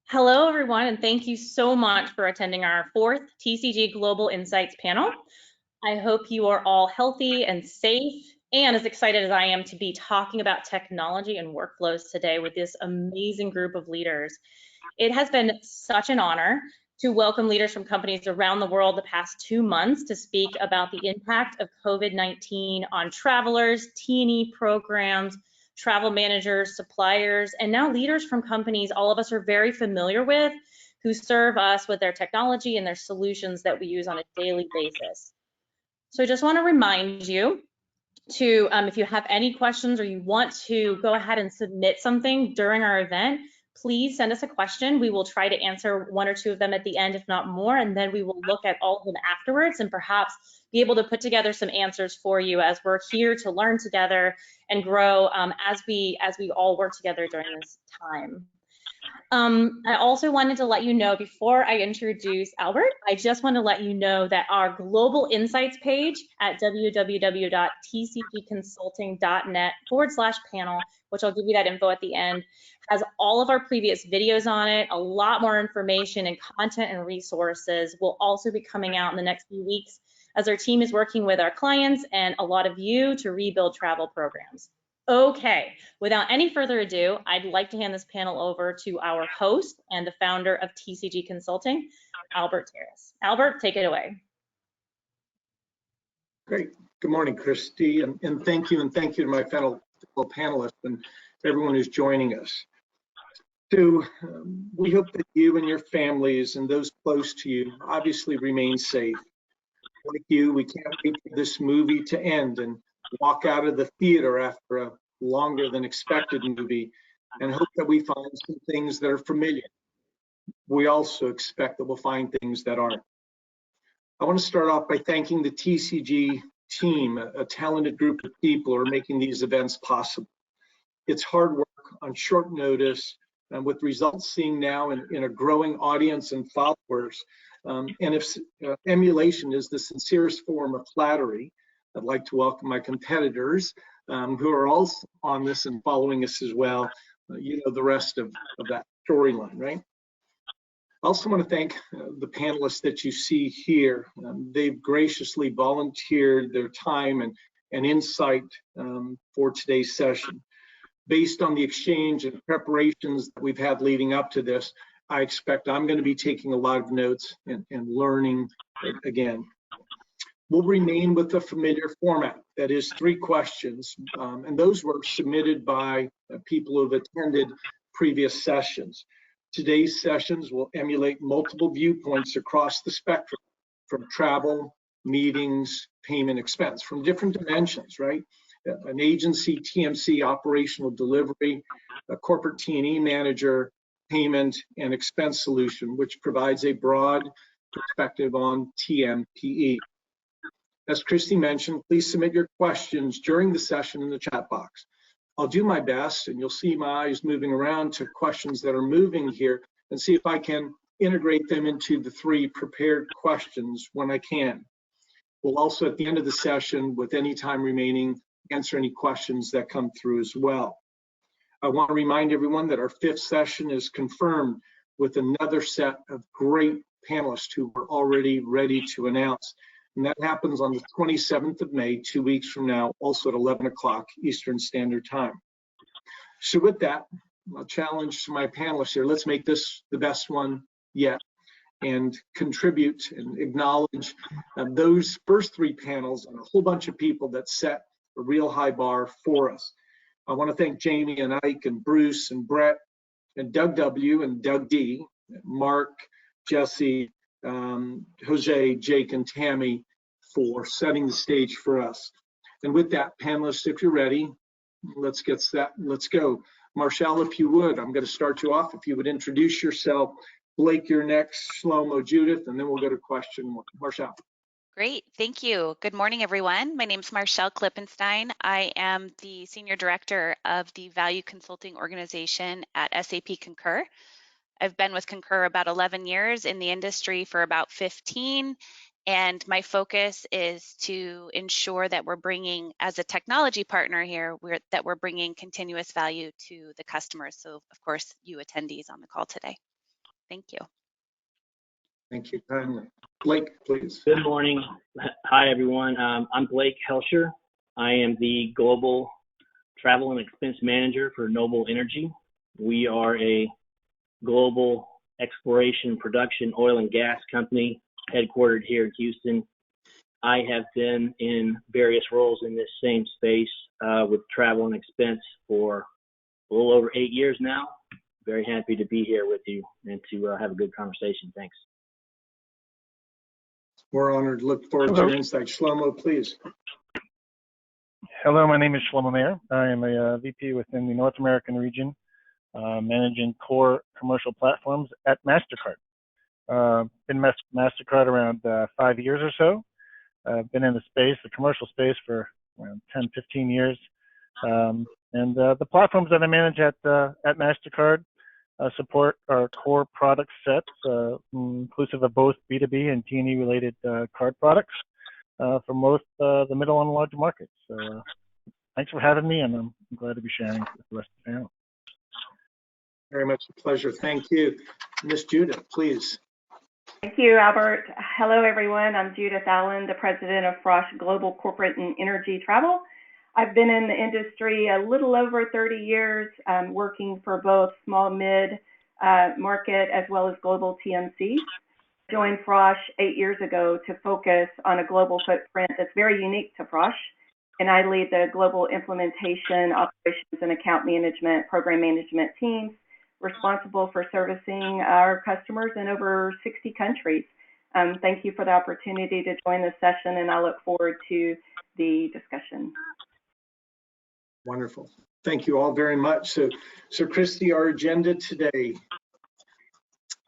Hello, everyone, and thank you so much for attending our fourth TCG Global Insights panel. I hope you are all healthy and safe and as excited as I am to be talking about technology and workflows today with this amazing group of leaders. It has been such an honor to welcome leaders from companies around the world the past 2 months to speak about the impact of COVID-19 on travelers, T&E programs, travel managers, suppliers, and now leaders from companies all of us are very familiar with who serve us with their technology and their solutions that we use on a daily basis. So I just want to remind you to, if you have any questions or you want to go ahead and submit something during our event, please send us a question. We will try to answer 1 or 2 of them at the end, if not more, and then we will look at all of them afterwards and perhaps be able to put together some answers for you as we're here to learn together and grow as we all work together during this time. I also wanted to let you know before I introduce Albert, I just want to let you know that our Global Insights page at www.tcgconsulting.net/panel, which I'll give you that info at the end, has all of our previous videos on it, a lot more information and content and resources will also be coming out in the next few weeks as our team is working with our clients and a lot of you to rebuild travel programs. Okay, without any further ado, I'd like to hand this panel over to our host and the founder of TCG Consulting, Albert Terrace. Albert, take it away. Great. Good morning, Christy, and thank you to my fellow panelists and everyone who's joining us. So we hope that you and your families and those close to you obviously remain safe. Like you, we can't wait for this movie to end and walk out of the theater after a longer than expected movie and hope that we find some things that are familiar. We also expect that we'll find things that aren't. I want to start off by thanking the TCG team, a talented group of people who are making these events possible. It's hard work on short notice, and with results seen now in a growing audience and followers. And if emulation is the sincerest form of flattery, I'd like to welcome my competitors who are also on this and following us as well. You know the rest of that storyline, right? I also want to thank the panelists that you see here. They've graciously volunteered their time and insight for today's session. Based on the exchange and preparations that we've had leading up to this, I expect I'm going to be taking a lot of notes and learning again. We'll remain with the familiar format, that is 3 questions, and those were submitted by people who have attended previous sessions. Today's sessions will emulate multiple viewpoints across the spectrum, from travel, meetings, payment, expense, from different dimensions, right? An agency, TMC, operational delivery, a corporate T&E manager, payment and expense solution, which provides a broad perspective on TMPE. As Christy mentioned, please submit your questions during the session in the chat box. I'll do my best, and you'll see my eyes moving around to questions that are moving here and see if I can integrate them into the 3 prepared questions when I can. We'll also, at the end of the session, with any time remaining, answer any questions that come through as well. I want to remind everyone that our 5th session is confirmed with another set of great panelists who we're already ready to announce. And that happens on the 27th of May, 2 weeks from now, also at 11 o'clock Eastern Standard Time. So with that, I'll challenge to my panelists here, let's make this the best one yet and contribute and acknowledge those first 3 panels and a whole bunch of people that set a real high bar for us. I want to thank Jamie and Ike and Bruce and Brett and Doug W. and Doug D, Mark, Jesse, Jose, Jake, and Tammy for setting the stage for us. And with that, panelists, if you're ready, let's get set. Let's go. Marchelle, if you would, I'm going to start you off. If you would introduce yourself. Blake, you're next. Shlomo, Judith, and then we'll go to question 1. Marchelle. Great, thank you. Good morning, everyone. My name is Marchelle Klippenstein. I am the Senior Director of the Value Consulting Organization at SAP Concur. I've been with Concur about 11 years, in the industry for about 15, and my focus is to ensure that we're bringing, as a technology partner here, that we're bringing continuous value to the customers. So, of course, you attendees on the call today. Thank you. Thank you kindly. Blake, please. Good morning. Hi, everyone. I'm Blake Hoelscher. I am the Global Travel and Expense Manager for Noble Energy. We are a global exploration, production, oil and gas company headquartered here in Houston. I have been in various roles in this same space with travel and expense for a little over 8 years now. Very happy to be here with you and to have a good conversation. Thanks. We're honored. Look forward to your insight. Shlomo, please. Hello, my name is Shlomo Mayer. I am a VP within the North American region, managing core commercial platforms at Mastercard. Been Mastercard around 5 years or so. Been in the space, the commercial space, for around 10, 15 years. And the platforms that I manage at Mastercard support our core product sets, inclusive of both B2b and T&E related card products for most the middle and large markets. So thanks for having me, and I'm glad to be sharing with the rest of the panel. Very much a pleasure. Thank you. Miss Judith, please. Thank you, Albert. Hello, everyone. I'm Judith Allen, the president of FROSCH Global Corporate and Energy Travel. I've been in the industry a little over 30 years, working for both small, mid market as well as global TMCs. I joined FROSCH 8 years ago to focus on a global footprint that's very unique to FROSCH, and I lead the global implementation, operations, and account management, program management teams responsible for servicing our customers in over 60 countries. Thank you for the opportunity to join this session, and I look forward to the discussion. Wonderful. Thank you all very much. So Christy, our agenda today,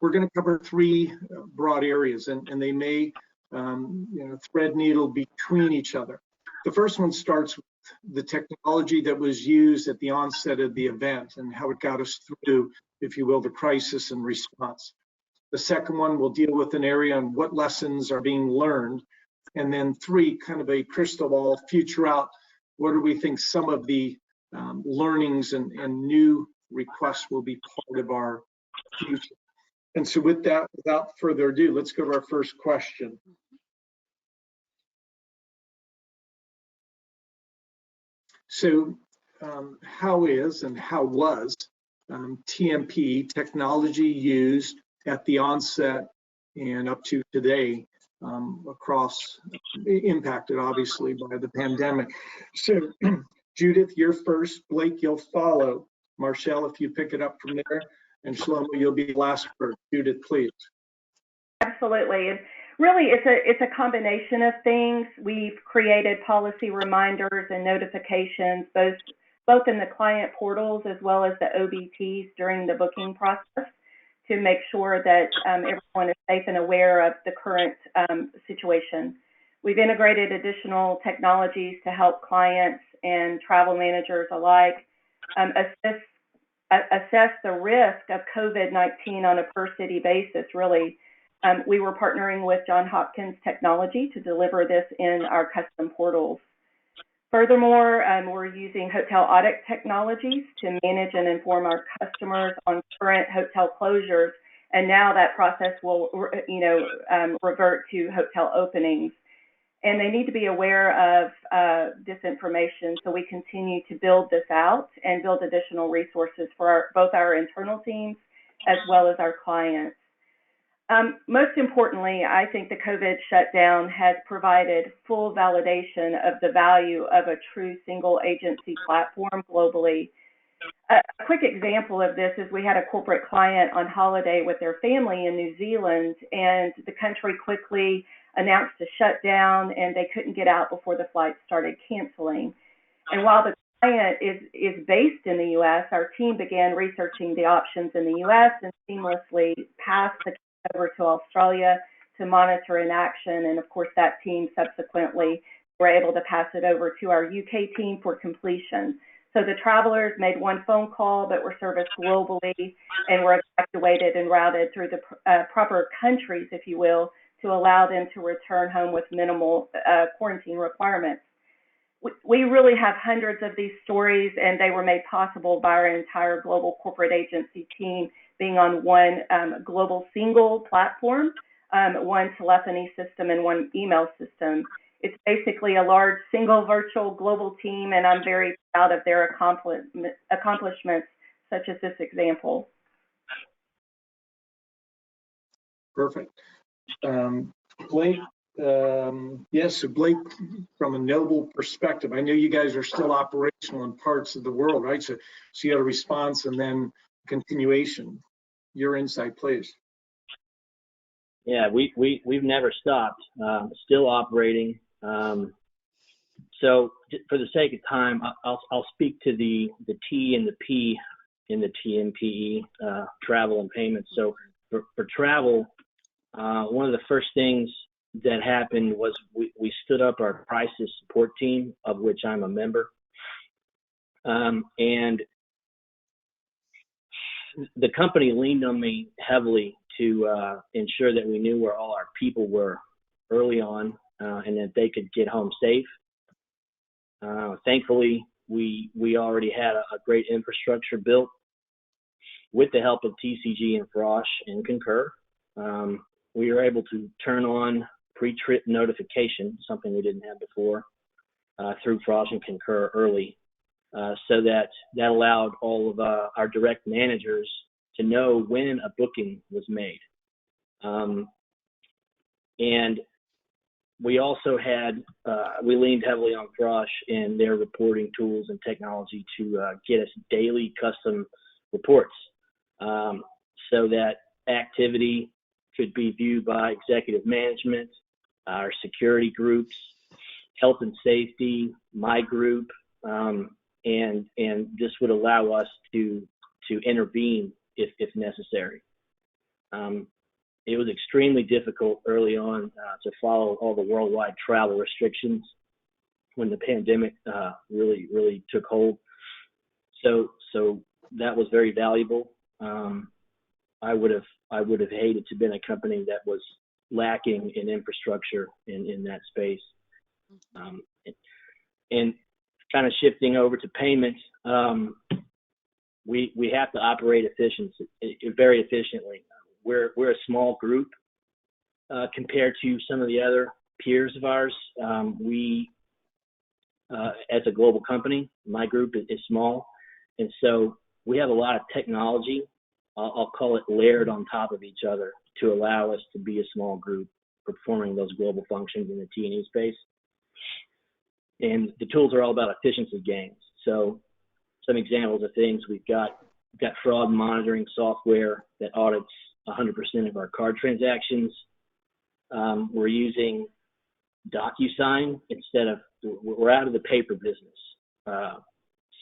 we're going to cover three broad areas, and they may thread needle between each other. The first one starts with the technology that was used at the onset of the event and how it got us through, if you will, the crisis and response. The second one will deal with an area on what lessons are being learned. And then three, kind of a crystal ball, future out, what do we think some of the learnings and new requests will be part of our future. And so with that, without further ado, let's go to our first question. So how is and how was TMPE technology used at the onset and up to today across, impacted obviously by the pandemic? So Judith, you're first. Blake, you'll follow. Marchelle, if you pick it up from there. And Shlomo, you'll be last word. Judith, please. Absolutely. And really, it's a combination of things. We've created policy reminders and notifications, both in the client portals as well as the OBTs during the booking process, to make sure that everyone is safe and aware of the current situation. We've integrated additional technologies to help clients and travel managers alike assess the risk of COVID-19 on a per city basis, really. We were partnering with Johns Hopkins Technology to deliver this in our custom portals. Furthermore, we're using hotel audit technologies to manage and inform our customers on current hotel closures, and now that process will, revert to hotel openings. And they need to be aware of this information, so we continue to build this out and build additional resources for both our internal teams as well as our clients. Most importantly, I think the COVID shutdown has provided full validation of the value of a true single agency platform globally. A quick example of this is we had a corporate client on holiday with their family in New Zealand, and the country quickly announced a shutdown, and they couldn't get out before the flights started canceling. And while the client is based in the U.S., our team began researching the options in the U.S. and seamlessly passed the case over to Australia to monitor in action. And of course, that team subsequently were able to pass it over to our UK team for completion. So the travelers made one phone call, but were serviced globally and were evacuated and routed through the proper countries, if you will, to allow them to return home with minimal quarantine requirements. we really have hundreds of these stories, and they were made possible by our entire global corporate agency team being on one global single platform, one telephony system, and one email system. It's basically a large single virtual global team, and I'm very proud of their accomplishments, such as this example. Perfect. Blake, yes, so Blake, from a Noble perspective, I know you guys are still operational in parts of the world, right? So you had a response and then continuation. Your insight, please. Yeah, we've never stopped. Still operating. So for the sake of time, I'll speak to the T and the P in the TMPE, travel and payments. So for travel, one of the first things that happened was we stood up our crisis support team, of which I'm a member. And the company leaned on me heavily to ensure that we knew where all our people were early on, and that they could get home safe. Thankfully, we already had a great infrastructure built with the help of TCG and FROSCH and Concur. We were able to turn on pre-trip notification, something we didn't have before, through FROSCH and Concur early, so that allowed all of our direct managers to know when a booking was made. And we also had, we leaned heavily on FROSCH and their reporting tools and technology to get us daily custom reports, so that activity could be viewed by executive management, our security groups, health and safety, my group, and this would allow us to intervene if necessary. It was extremely difficult early on to follow all the worldwide travel restrictions when the pandemic really took hold. So that was very valuable. I would have hated to have been a company that was lacking in infrastructure in that space. And kind of shifting over to payments, we have to operate very efficiently. We're a small group compared to some of the other peers of ours. As a global company, my group is small, and so we have a lot of technology. I'll call it layered on top of each other to allow us to be a small group performing those global functions in the T&E space. And the tools are all about efficiency gains. So some examples of things we've got fraud monitoring software that audits 100% of our card transactions. We're using DocuSign instead of, we're out of the paper business.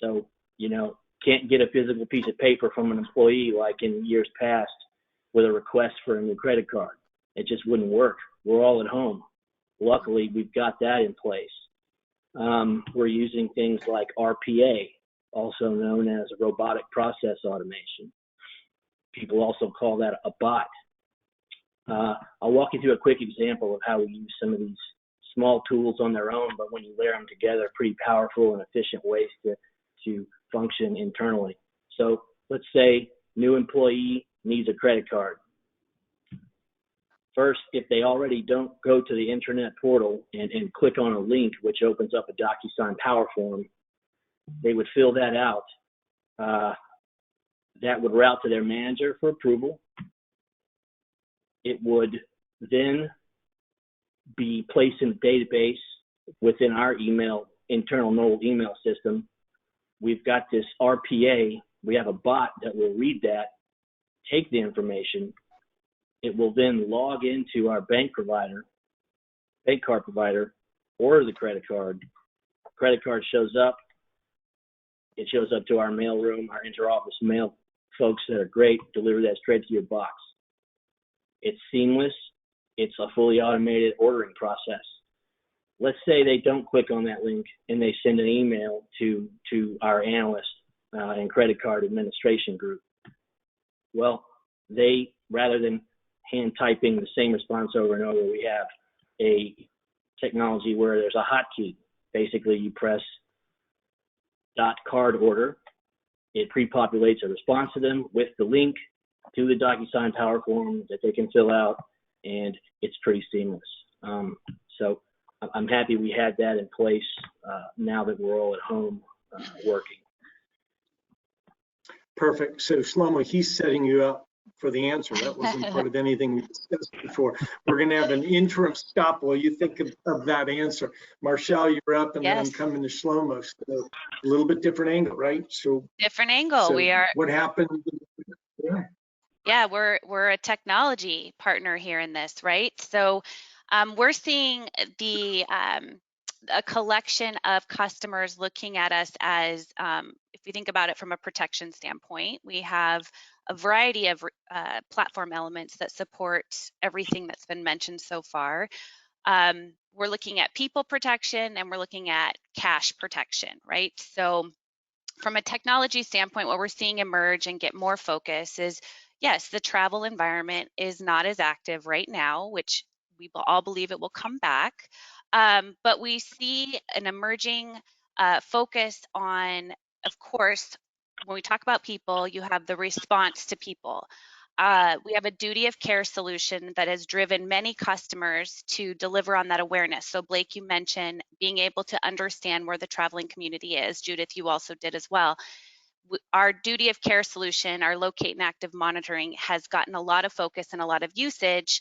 So, can't get a physical piece of paper from an employee like in years past with a request for a new credit card. It just wouldn't work. We're all at home. Luckily, we've got that in place. We're using things like RPA, also known as robotic process automation. People also call that a bot. I'll walk you through a quick example of how we use some of these small tools on their own, but when you layer them together, pretty powerful and efficient ways to function internally. So let's say new employee needs a credit card. First, if they already don't go to the internet portal and click on a link, which opens up a DocuSign Power Form, they would fill that out. That would route to their manager for approval. It would then be placed in a database within our internal Noble email system. We've got this RPA. We have a bot that will read that, take the information. It will then log into our bank card provider, order the credit card. Credit card shows up. It shows up to our mail room, our interoffice mail folks that are great, deliver that straight to your box. It's seamless. It's a fully automated ordering process. Let's say they don't click on that link and they send an email to our analyst and credit card administration group. Well, they, rather than hand typing the same response over and over, we have a technology where there's a hotkey. basically you press .card order. It pre-populates a response to them with the link to the DocuSign Power Form that they can fill out, and it's pretty seamless. So I'm happy we had that in place now that we're all at home working. Perfect. So Shlomo, he's setting you up for the answer. That wasn't part of anything we discussed before. We're going to have an interim stop while you think of that answer. Marchelle, you're up, and then I'm coming to Shlomo. So a little bit different angle, right? So different angle. So we are. What happened? Yeah, we're a technology partner here in this, right? So we're seeing a collection of customers looking at us as, if we think about it from a protection standpoint, we have a variety of platform elements that support everything that's been mentioned so far. We're looking at people protection and we're looking at cash protection, right? So from a technology standpoint, what we're seeing emerge and get more focus is, yes, the travel environment is not as active right now, which we all believe it will come back. But we see an emerging focus on, of course, when we talk about people, you have the response to people. We have a duty of care solution that has driven many customers to deliver on that awareness. So Blake, you mentioned being able to understand where the traveling community is. Judith, you also did as well. Our duty of care solution, our locate and active monitoring, has gotten a lot of focus and a lot of usage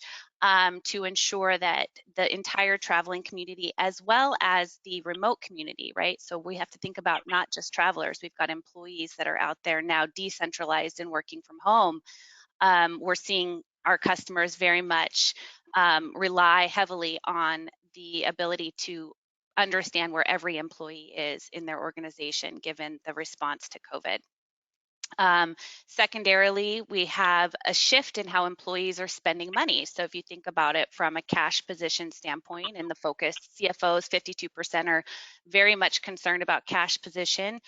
to ensure that the entire traveling community, as well as the remote community, right? So we have to think about not just travelers, we've got employees that are out there now decentralized and working from home. We're seeing our customers very much rely heavily on the ability to understand where every employee is in their organization, given the response to COVID. Secondarily, we have a shift in how employees are spending money. So if you think about it from a cash position standpoint and the focus, CFOs, 52% are very much concerned about cash position.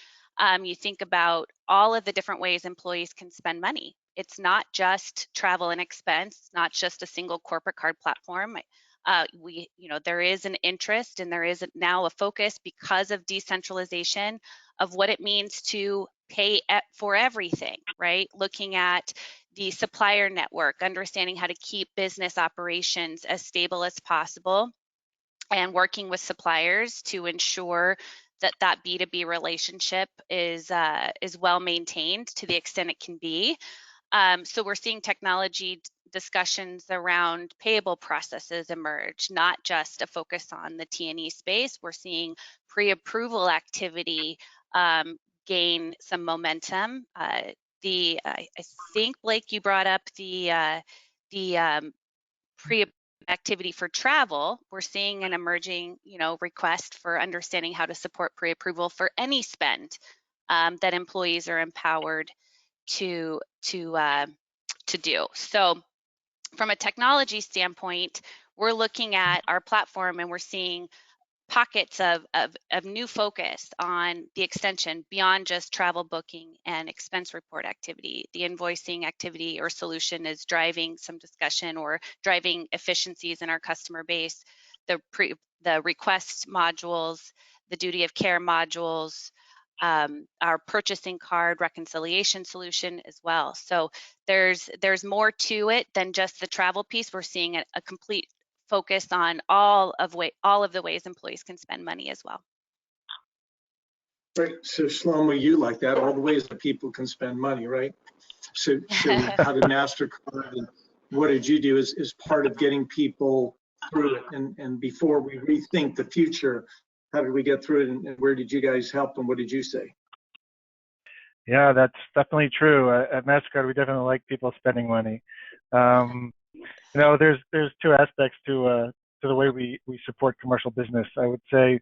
You think about all of the different ways employees can spend money. It's not just travel and expense, not just a single corporate card platform. There is an interest and there is now a focus because of decentralization of what it means to pay for everything, right? Looking at the supplier network, understanding how to keep business operations as stable as possible, and working with suppliers to ensure that that B2B relationship is well maintained to the extent it can be. So we're seeing technology discussions around payable processes emerge, not just a focus on the T&E space. We're seeing pre-approval activity gain some momentum. I think, Blake, you brought up the pre-activity for travel. We're seeing an emerging, request for understanding how to support pre-approval for any spend that employees are empowered to do. So from a technology standpoint, we're looking at our platform and we're seeing pockets of new focus on the extension beyond just travel booking and expense report activity. The invoicing activity or solution is driving some discussion or driving efficiencies in our customer base. The request modules, the duty of care modules, our purchasing card reconciliation solution as well. So there's more to it than just the travel piece. We're seeing a complete focus on all of the ways employees can spend money as well. Right. So Shlomo, you like that, all the ways that people can spend money, right? So how did Mastercard and what did you do as part of getting people through it? And before we rethink the future, how did we get through it and where did you guys help and what did you say? Yeah, that's definitely true. At Mastercard, we definitely like people spending money. There's two aspects to the way we support commercial business. I would say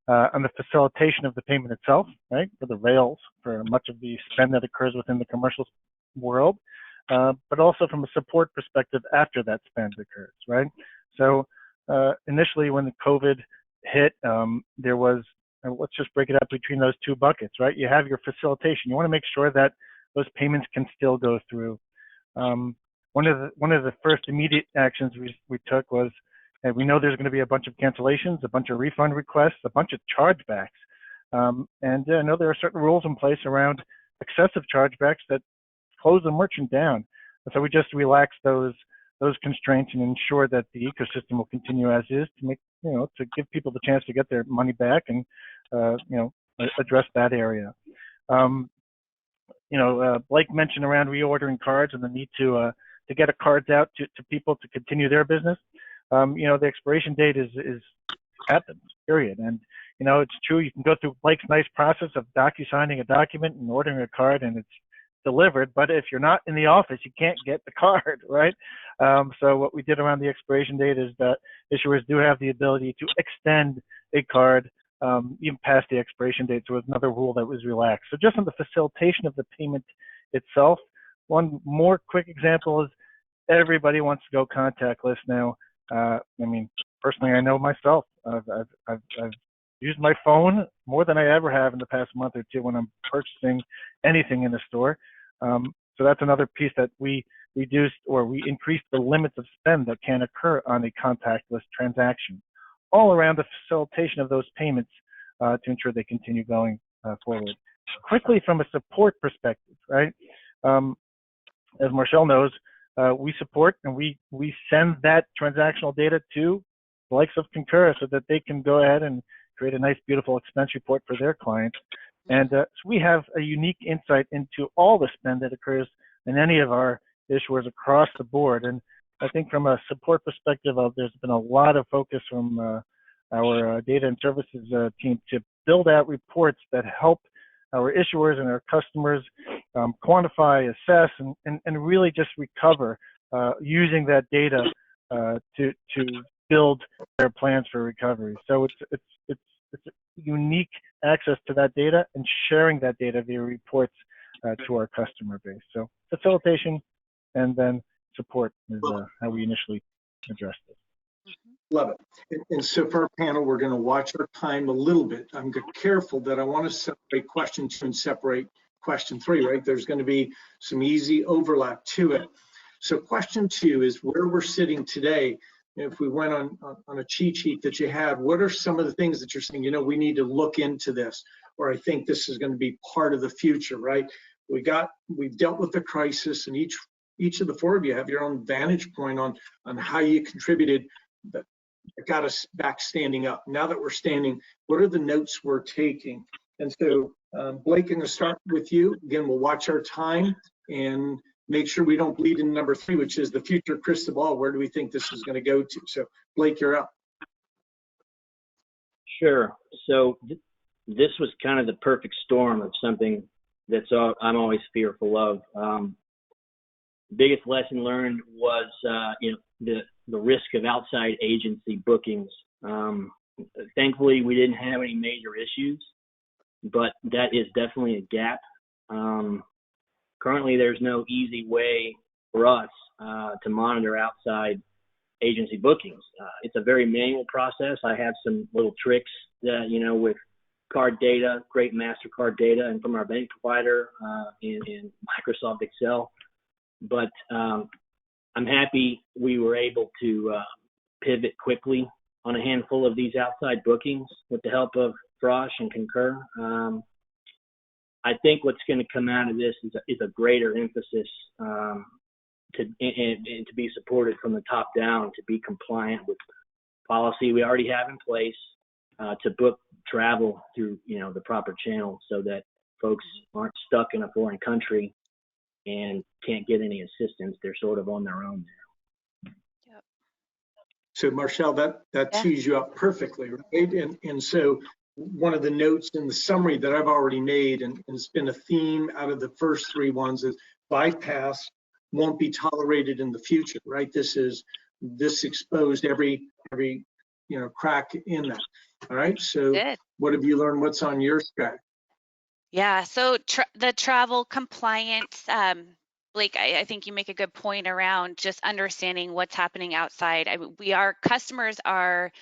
on the facilitation of the payment itself, right, for the rails, for much of the spend that occurs within the commercial world, but also from a support perspective after that spend occurs, right? So initially when the COVID hit, there was, let's just break it up between those two buckets, right? You have your facilitation. You want to make sure that those payments can still go through. One of the first immediate actions we took was And we know there's going to be a bunch of cancellations, a bunch of refund requests, a bunch of chargebacks. And I know there are certain rules in place around excessive chargebacks that close the merchant down. And so we just relax those constraints and ensure that the ecosystem will continue as is to make, to give people the chance to get their money back and, address that area. Blake mentioned around reordering cards and the need to get cards out to people to continue their business. The expiration date is happens, period. And, it's true, you can go through Blake's nice process of docu-signing a document and ordering a card and it's delivered, but if you're not in the office, you can't get the card, right? So what we did around the expiration date is that issuers do have the ability to extend a card even past the expiration date. So it was another rule that was relaxed. So just on the facilitation of the payment itself, one more quick example is everybody wants to go contactless now. Personally, I know myself. I've used my phone more than I ever have in the past month or two when I'm purchasing anything in the store. So that's another piece that we reduced, or we increased the limits of spend that can occur on a contactless transaction, all around the facilitation of those payments to ensure they continue going forward. Quickly, from a support perspective, right? As Marchelle knows, we support and we send that transactional data to the likes of Concur so that they can go ahead and create a nice, beautiful expense report for their clients. And so we have a unique insight into all the spend that occurs in any of our issuers across the board. And I think from a support perspective, there's been a lot of focus from our data and services team to build out reports that help our issuers and our customers quantify, assess, and really just recover using that data to build their plans for recovery. So it's unique access to that data and sharing that data via reports to our customer base. So facilitation and then support is how we initially addressed it. Love it. And so for our panel, we're going to watch our time a little bit. I'm careful that I want to separate question 2 and separate question 3, right? There's going to be some easy overlap to it. So question 2 is where we're sitting today. If we went on a cheat sheet that you had, what are some of the things that you're saying, we need to look into this, or I think this is going to be part of the future, right? We've dealt with the crisis, and each of the 4 of you have your own vantage point on how you contributed that got us back standing up. Now that we're standing, what are the notes we're taking? And so Blake, I'm going to start with you. Again, we'll watch our time and make sure we don't bleed in number 3, which is the future crystal ball. Where do we think this is going to go to? So Blake, you're up. Sure. So this was kind of the perfect storm of something that's I'm always fearful of. Biggest lesson learned was the risk of outside agency bookings. Thankfully, we didn't have any major issues, but that is definitely a gap. Currently, there's no easy way for us to monitor outside agency bookings. It's a very manual process. I have some little tricks that, with card data, great Mastercard data, and from our bank provider in Microsoft Excel. But I'm happy we were able to pivot quickly on a handful of these outside bookings with the help of FROSCH and Concur. I think what's going to come out of this is a greater emphasis to be supported from the top down, to be compliant with policy we already have in place, to book travel through the proper channels so that folks aren't stuck in a foreign country and can't get any assistance. They're sort of on their own now. Yep. So Marchelle, that tees you up perfectly, right? And so one of the notes in the summary that I've already made, and it's been a theme out of the first 3 ones, is bypass won't be tolerated in the future, right? This exposed every crack in that. All right. So Good. What have you learned? What's on your stack? Yeah, so the travel compliance, Blake, I think you make a good point around just understanding what's happening outside. Customers are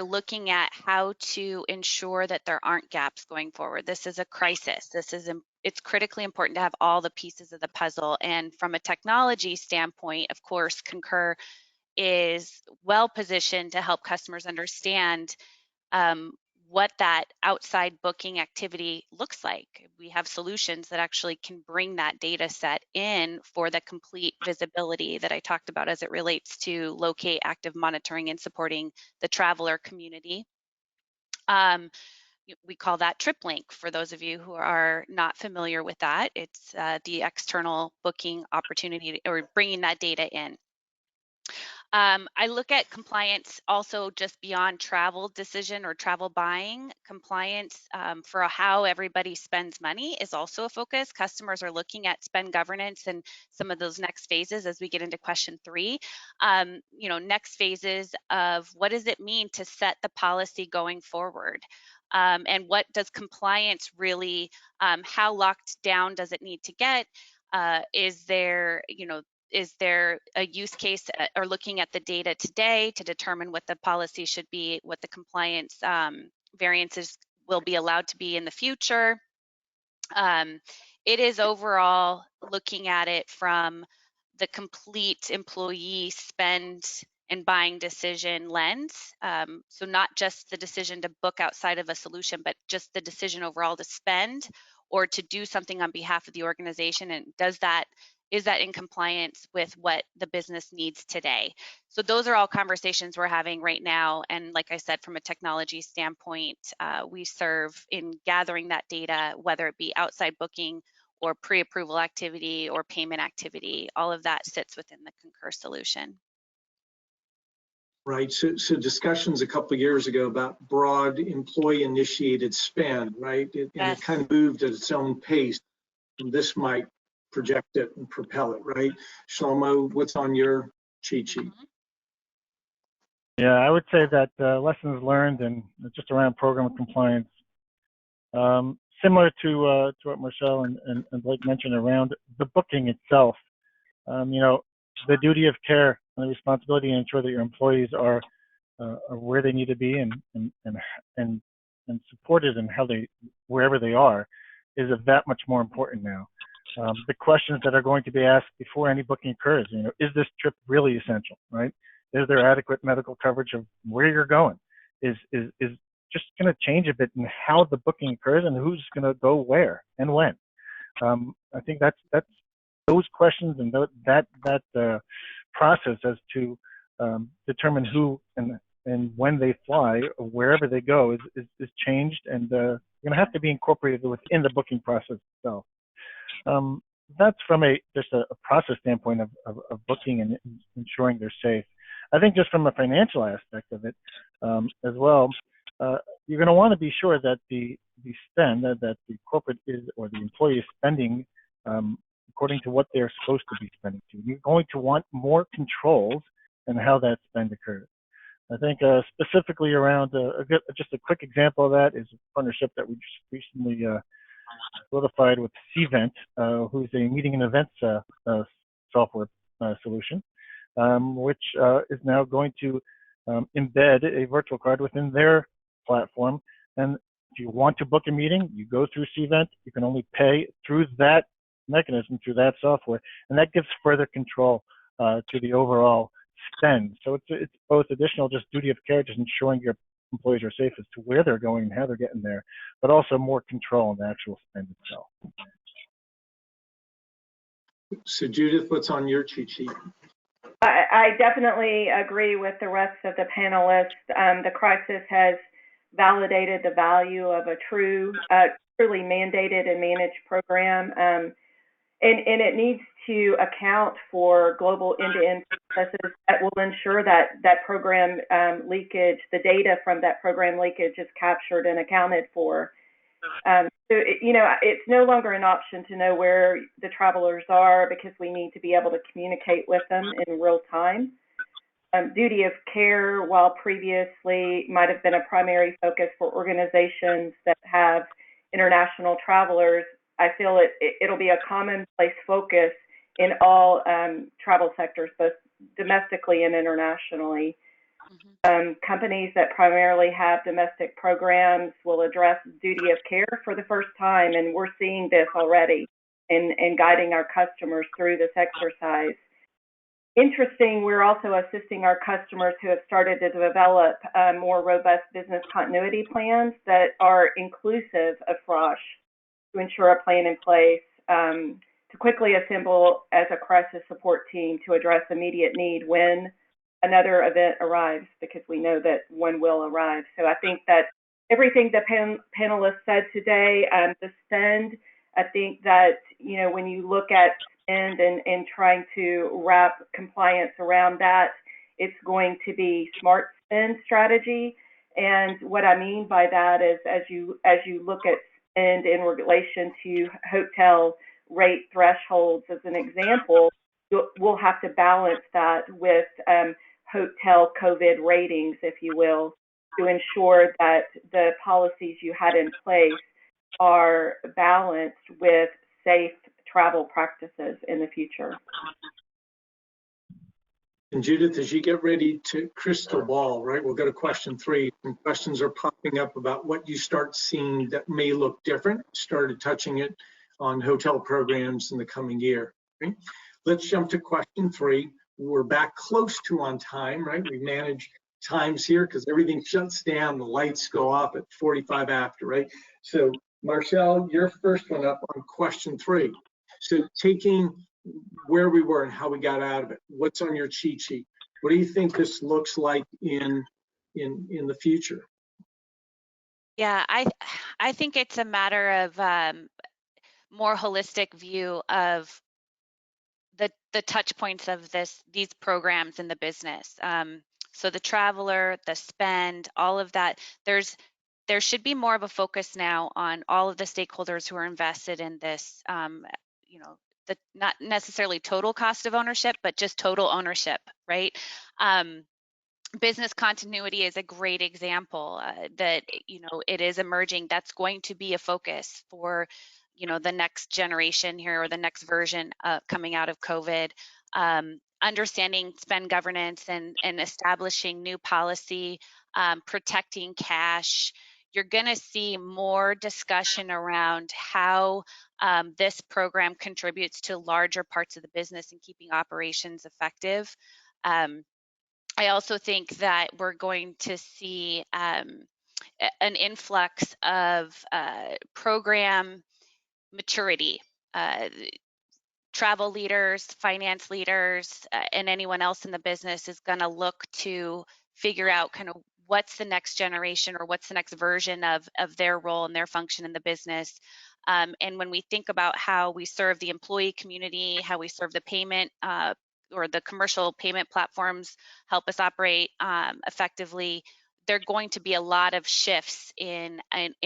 looking at how to ensure that there aren't gaps going forward. This is a crisis. It's critically important to have all the pieces of the puzzle. And from a technology standpoint, of course, Concur is well positioned to help customers understand what that outside booking activity looks like. We have solutions that actually can bring that data set in for the complete visibility that I talked about as it relates to locate, active monitoring, and supporting the traveler community. We call that TripLink for those of you who are not familiar with that. It's the external booking opportunity or bringing that data in. I look at compliance also just beyond travel decision or travel buying. Compliance for how everybody spends money is also a focus. Customers are looking at spend governance and some of those next phases as we get into question 3. Next phases of what does it mean to set the policy going forward? And what does compliance really, how locked down does it need to get? Is there a use case or looking at the data today to determine what the policy should be, what the compliance variances will be allowed to be in the future? It is overall looking at it from the complete employee spend and buying decision lens. So not just the decision to book outside of a solution, but just the decision overall to spend or to do something on behalf of the organization. And is that in compliance with what the business needs today? So those are all conversations we're having right now. And like I said, from a technology standpoint, we serve in gathering that data, whether it be outside booking or pre-approval activity or payment activity. All of that sits within the Concur solution. Right, so discussions a couple of years ago about broad employee-initiated spend, right? And Yes. it kind of moved at its own pace, and this might project it and propel it, right? Shlomo, what's on your cheat sheet? Yeah, I would say that lessons learned and just around program compliance, similar to what Marchelle and Blake mentioned around the booking itself. The duty of care and the responsibility to ensure that your employees are where they need to be and supported in wherever they are is of that much more important now. The questions that are going to be asked before any booking occurs, is this trip really essential, right? Is there adequate medical coverage of where you're going? Is just going to change a bit in how the booking occurs and who's going to go where and when. I think that's those questions and that process as to determine who and when they fly or wherever they go is changed and going to have to be incorporated within the booking process itself. That's from just a process standpoint of booking and ensuring they're safe. I think just from a financial aspect of it as well, you're going to want to be sure that the spend that the corporate is or the employee is spending according to what they're supposed to be spending to. You're going to want more controls in how that spend occurs. I think specifically around just a quick example of that is a partnership that we just recently solidified with Cvent, who's a meeting and events software solution, which is now going to embed a virtual card within their platform. And if you want to book a meeting, you go through Cvent. You can only pay through that mechanism, through that software, and that gives further control to the overall spend. So it's both additional just duty of care, just ensuring your employees are safe as to where they're going and how they're getting there, but also more control on the actual spend itself. So Judith, what's on your cheat sheet? I definitely agree with the rest of the panelists. The crisis has validated the value of a truly mandated and managed program, and it needs to account for global end-to-end processes that will ensure that program leakage, the data from that program leakage is captured and accounted for. It's no longer an option to know where the travelers are because we need to be able to communicate with them in real time. Duty of care, while previously might have been a primary focus for organizations that have international travelers, I feel it'll be a commonplace focus in all travel sectors, both domestically and internationally. Companies that primarily have domestic programs will address duty of care for the first time, and we're seeing this already in guiding our customers through this exercise. interesting, we're also assisting our customers who have started to develop more robust business continuity plans that are inclusive of FROSCH to ensure a plan in place to quickly assemble as a crisis support team to address immediate need when another event arrives, because we know that one will arrive. So I think that everything the panelists said today, the spend, I think that, you know, when you look at spend and trying to wrap compliance around that, it's going to be smart spend strategy. And what I mean by that is, as you look at spend in relation to hotel rate thresholds, as an example, we'll have to balance that with hotel COVID ratings, if you will, to ensure that the policies you had in place are balanced with safe travel practices in the future. And Judith, as you get ready to crystal ball, right, we'll go to question 3. Some questions are popping up about what you start seeing that may look different. Started touching it on hotel programs in the coming year. Right? Let's jump to question 3. We're back close to on time, right? We manage times here because everything shuts down, the lights go off at 45 after, right? So Marchelle, your first one up on question 3. So taking where we were and how we got out of it, what's on your cheat sheet? What do you think this looks like in the future? Yeah, I think it's a matter of more holistic view of the touch points of these programs in the business. So the traveler, the spend, all of that, there should be more of a focus now on all of the stakeholders who are invested in this, you know, not necessarily total cost of ownership, but just total ownership, right? Business continuity is a great example that, you know, it is emerging. That's going to be a focus for, you know, the next generation here, or the next version coming out of COVID. Understanding spend governance and establishing new policy, protecting cash. You're going to see more discussion around how this program contributes to larger parts of the business and keeping operations effective. I also think that we're going to see an influx of program maturity. Travel leaders, finance leaders, and anyone else in the business is going to look to figure out kind of what's the next generation or what's the next version of their role and their function in the business. And when we think about how we serve the employee community, how we serve the payment or the commercial payment platforms help us operate effectively, there are going to be a lot of shifts in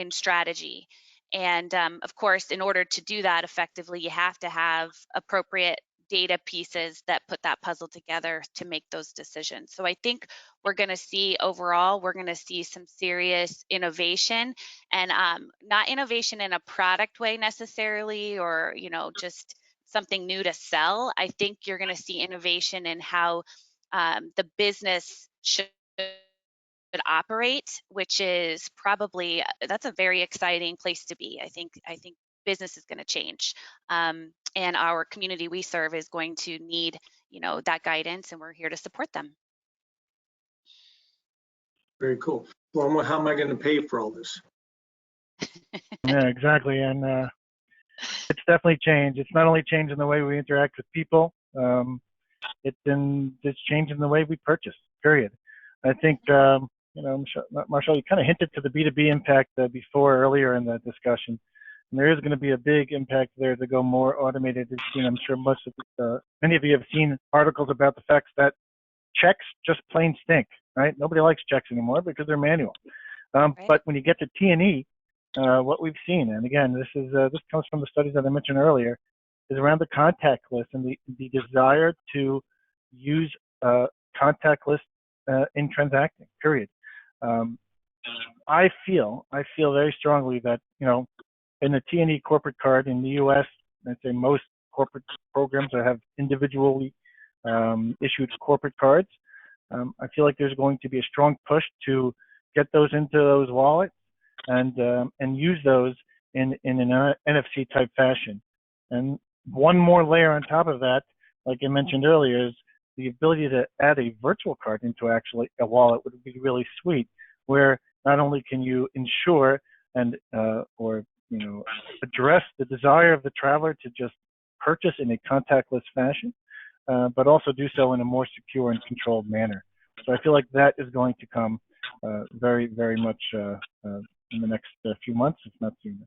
strategy. And of course, in order to do that effectively, you have to have appropriate data pieces that put that puzzle together to make those decisions. So I think we're going to see overall, we're going to see some serious innovation, and not innovation in a product way necessarily, or, you know, just something new to sell. I think you're going to see innovation in how the business should operate, which is probably, that's a very exciting place to be. I think business is going to change, and our community we serve is going to need, you know, that guidance, and we're here to support them. Very cool. Well, how am I going to pay for all this? Yeah, exactly. And it's definitely changed. It's not only changing the way we interact with people, it's changing the way we purchase, period. I think, you know, Marchelle, you kind of hinted to the B2b impact earlier in the discussion. And there is going to be a big impact there to go more automated. You know, I'm sure many of you have seen articles about the fact that checks just plain stink, right? Nobody likes checks anymore because they're manual. Right. But when you get to T&E, what we've seen, and again, this comes from the studies that I mentioned earlier, is around the contact list and the desire to use contact list in transacting, period. I feel very strongly that, you know, in the T&E corporate card in the U.S., I'd say most corporate programs that have individually issued corporate cards, I feel like there's going to be a strong push to get those into those wallets and use those in an NFC type fashion. And one more layer on top of that, like I mentioned earlier, is the ability to add a virtual card into actually a wallet would be really sweet, where not only can you ensure and or address the desire of the traveler to just purchase in a contactless fashion, but also do so in a more secure and controlled manner. So I feel like that is going to come very, very much in the next few months, if not sooner.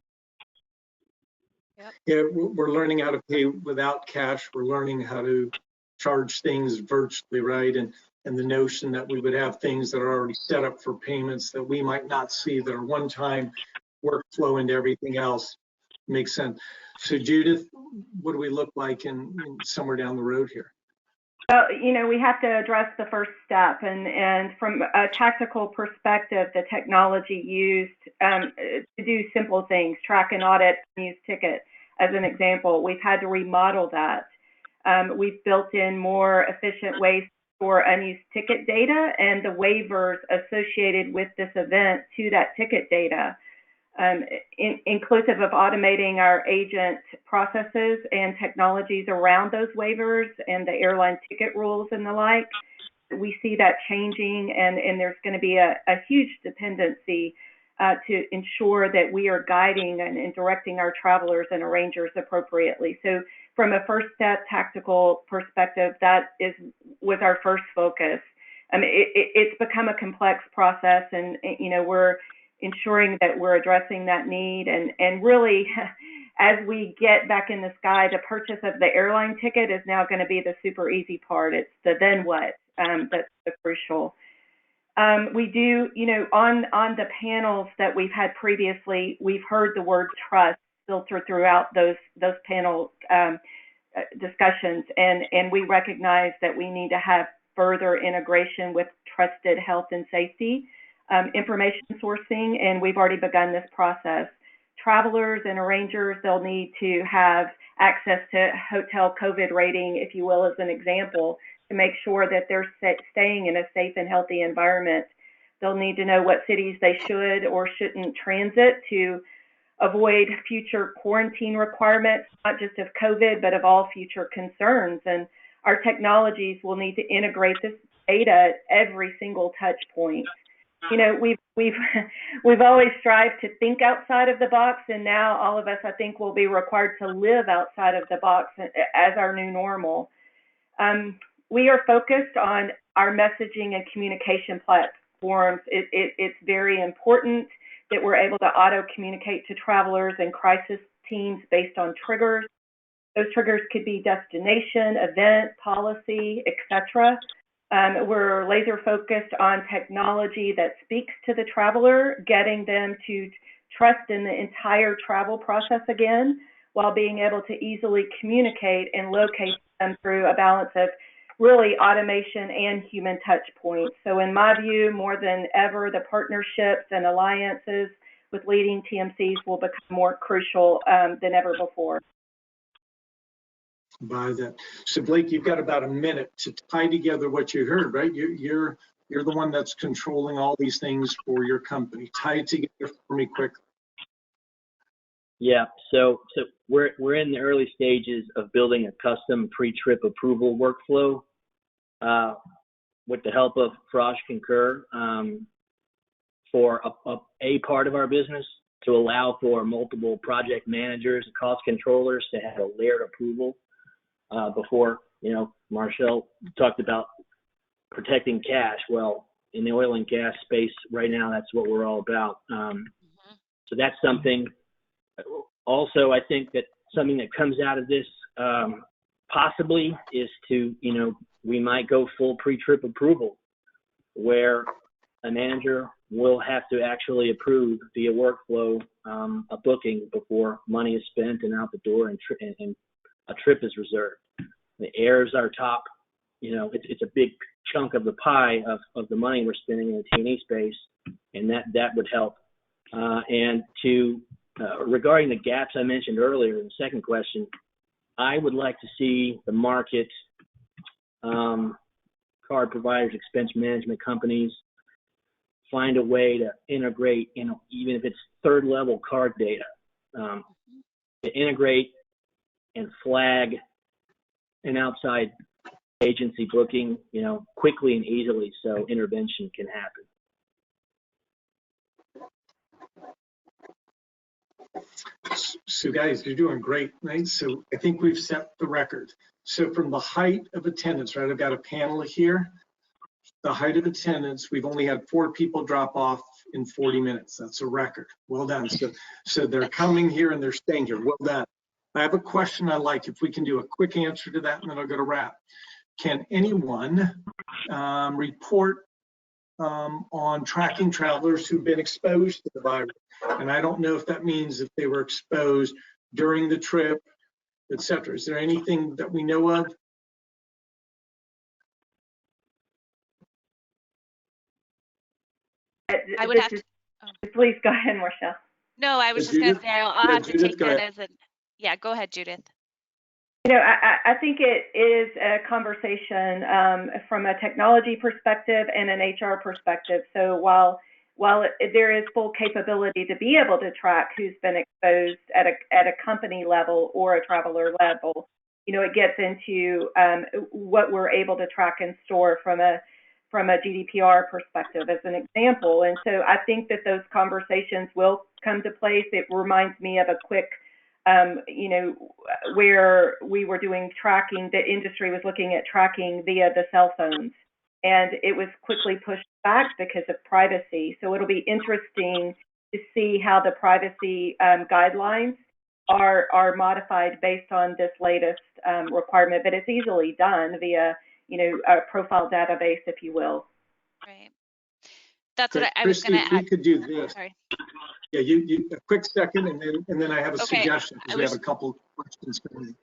Yep. Yeah, we're learning how to pay without cash. We're learning how to charge things virtually, right? And the notion that we would have things that are already set up for payments that we might not see, that are one-time workflow into everything else, makes sense. So Judith, what do we look like in somewhere down the road here? Well, we have to address the first step, and from a tactical perspective, the technology used to do simple things, track and audit unused ticket, as an example, we've had to remodel that. We've built in more efficient ways for unused ticket data and the waivers associated with this event to that ticket data, inclusive of automating our agent processes and technologies around those waivers and the airline ticket rules and the like. We see that changing, and there's going to be a huge dependency to ensure that we are guiding and directing our travelers and arrangers appropriately. So from a first step tactical perspective, that was our first focus. It's become a complex process, and we're ensuring that we're addressing that need. And really, as we get back in the sky, the purchase of the airline ticket is now going to be the super easy part. It's the then what that's the crucial. We do, on the panels that we've had previously, we've heard the word trust filter throughout those panel discussions, and we recognize that we need to have further integration with trusted health and safety information sourcing, and we've already begun this process. Travelers and arrangers, they'll need to have access to hotel COVID rating, if you will, as an example, to make sure that they're staying in a safe and healthy environment. They'll need to know what cities they should or shouldn't transit to avoid future quarantine requirements, not just of COVID, but of all future concerns. And our technologies will need to integrate this data at every single touch point. We've always strived to think outside of the box, and now all of us, I think, will be required to live outside of the box as our new normal. We are focused on our messaging and communication platforms. It's very important that we're able to auto-communicate to travelers and crisis teams based on triggers. Those triggers could be destination, event, policy, etc. We're laser focused on technology that speaks to the traveler, getting them to trust in the entire travel process again, while being able to easily communicate and locate them through a balance of really automation and human touch points. So in my view, more than ever, the partnerships and alliances with leading TMCs will become more crucial than ever before. By that. So Blake, you've got about a minute to tie together what you heard, right? You're the one that's controlling all these things for your company. Tie it together for me quickly. Yeah, so we're in the early stages of building a custom pre-trip approval workflow with the help of FROSCH Concur for a part of our business, to allow for multiple project managers and cost controllers to have a layered approval before, Marchelle talked about protecting cash. Well, in the oil and gas space right now, that's what we're all about. So that's something. Also, I think that something that comes out of this possibly is to, we might go full pre-trip approval, where a manager will have to actually approve via workflow a booking before money is spent and out the door and a trip is reserved. The air is our top, it's a big chunk of the pie of the money we're spending in the T&E space, and that would help. And to regarding the gaps I mentioned earlier in the second question, I would like to see the market, card providers, expense management companies, find a way to integrate, even if it's third level card data, to integrate and flag an outside agency booking, quickly and easily so intervention can happen. So guys, you're doing great, right? So I think we've set the record. So from the height of attendance, right, I've got a panel here. The height of attendance, we've only had 4 people drop off in 40 minutes. That's a record. Well done. So they're coming here and they're staying here. Well done. I have a question I'd like, if we can do a quick answer to that, and then I'll go to wrap. Can anyone report on tracking travelers who've been exposed to the virus? And I don't know if that means if they were exposed during the trip, et cetera. Is there anything that we know of? I would have to. Please go ahead, Marchelle. No, I was just going to say I'll have to take that as a. Yeah, go ahead, Judith. I think it is a conversation from a technology perspective and an HR perspective. So while there is full capability to be able to track who's been exposed at a company level or a traveler level, it gets into what we're able to track and store from a GDPR perspective, as an example. And so I think that those conversations will come to place. It reminds me of a quick, where we were doing tracking, the industry was looking at tracking via the cell phones, and it was quickly pushed back because of privacy. So it'll be interesting to see how the privacy guidelines are modified based on this latest requirement, but it's easily done via a profile database, if you will. Right. That's what I was going to add. We could do this. Sorry. Yeah, you a quick second, and then I have a Okay. suggestion, because we have a couple of questions coming.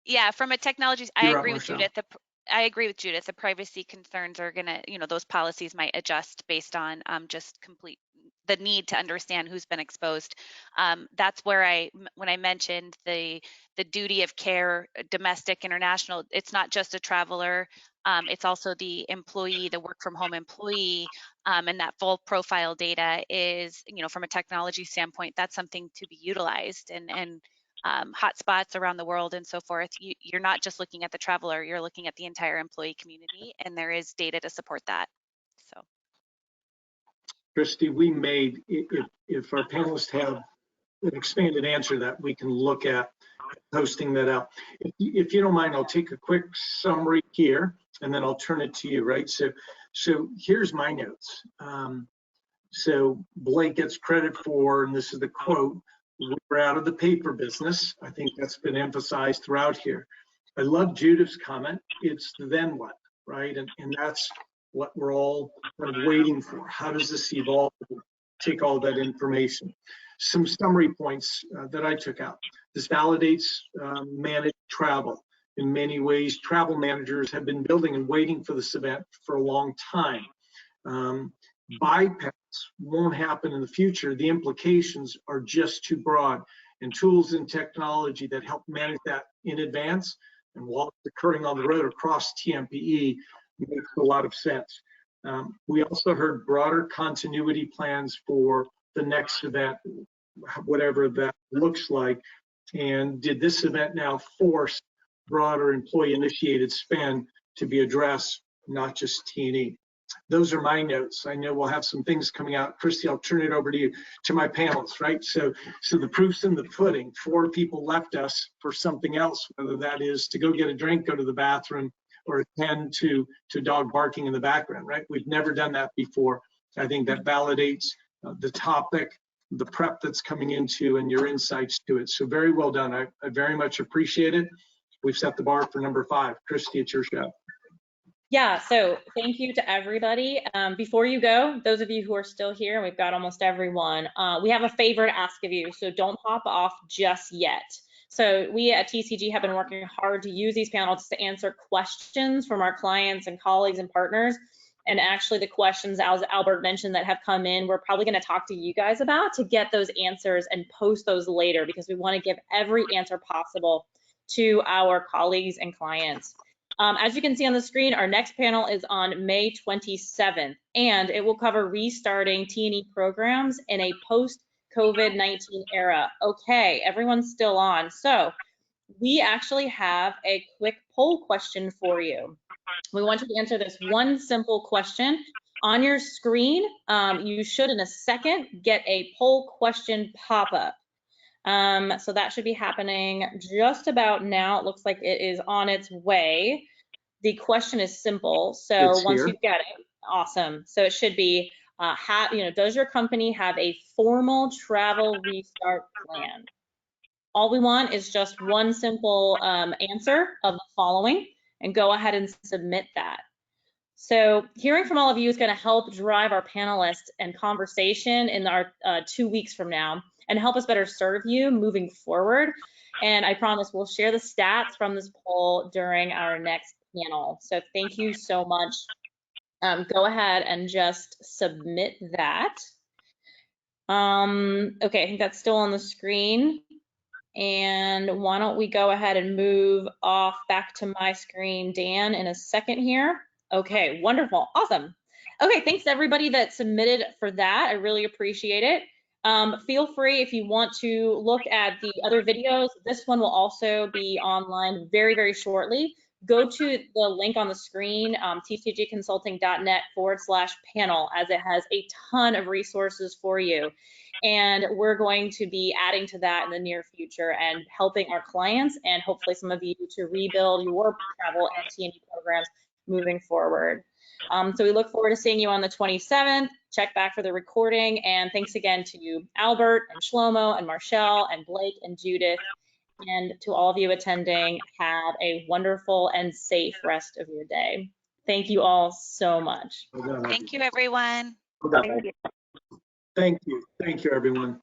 Yeah, from a technology, I You're agree up, with Marchelle. Judith. I agree with Judith. The privacy concerns are gonna, those policies might adjust based on just the need to understand who's been exposed. That's where when I mentioned the duty of care, domestic, international, it's not just a traveler. It's also the employee, the work from home employee, and that full profile data is, from a technology standpoint, that's something to be utilized, and hotspots around the world and so forth. You're not just looking at the traveler, you're looking at the entire employee community, and there is data to support that. So, Christy, we made, if our panelists have an expanded answer that we can look at posting that out. If you don't mind, I'll take a quick summary here, and then I'll turn it to you, right? So here's my notes. So Blake gets credit for, and this is the quote, "We're out of the paper business." I think that's been emphasized throughout here. I love Judith's comment. It's the then what, right? And that's what we're all kind of waiting for. How does this evolve? Take all that information. Some summary points that I took out. This validates managed travel. In many ways, travel managers have been building and waiting for this event for a long time. Bypass won't happen in the future. The implications are just too broad, and tools and technology that help manage that in advance and while it's occurring on the road across TMPE makes a lot of sense. We also heard broader continuity plans for the next event, whatever that looks like. And did this event now force broader employee-initiated spend to be addressed, not just T&E? Those are my notes. I know we'll have some things coming out. Christy, I'll turn it over to you, to my panelists, right? So the proof's in the pudding. 4 people left us for something else, whether that is to go get a drink, go to the bathroom, or attend to dog barking in the background, right? We've never done that before. I think that validates the topic, the prep that's coming into, and your insights to it. So very well done. I very much appreciate it. We've set the bar for number 5. Christy, it's your show. Yeah, so thank you to everybody. Before you go, those of you who are still here, and we've got almost everyone, we have a favor to ask of you, so don't hop off just yet. So we at TCG have been working hard to use these panels to answer questions from our clients and colleagues and partners. And actually the questions, as Albert mentioned, that have come in, we're probably going to talk to you guys about to get those answers and post those later, because we want to give every answer possible to our colleagues and clients. As you can see on the screen, our next panel is on May 27th, and it will cover restarting T&E programs in a post-COVID-19 era. Okay, everyone's still on. So we actually have a quick poll question for you. We want you to answer this one simple question. On your screen, you should in a second get a poll question pop-up. So that should be happening just about now. It looks like it is on its way. The question is simple. So It's once here. you get it, awesome. So it should be, does your company have a formal travel restart plan? All we want is just one simple answer of the following, and go ahead and submit that. So hearing from all of you is going to help drive our panelists and conversation in our 2 weeks from now and help us better serve you moving forward. And I promise we'll share the stats from this poll during our next panel. So thank you so much. Go ahead and just submit that. Okay, I think that's still on the screen. And why don't we go ahead and move off back to my screen, Dan, in a second here. Okay, wonderful, awesome. Okay, thanks to everybody that submitted for that. I really appreciate it. Feel free if you want to look at the other videos. This one will also be online very, very shortly. Go to the link on the screen, tcgconsulting.net/panel, as it has a ton of resources for you. And we're going to be adding to that in the near future and helping our clients and hopefully some of you to rebuild your travel and T&E programs moving forward. So we look forward to seeing you on the 27th. Check back for the recording. And thanks again to you, Albert and Shlomo and Marchelle and Blake and Judith. And to all of you attending, have a wonderful and safe rest of your day. Thank you all so much. Thank you, everyone. Thank you. Thank you. Thank you, everyone.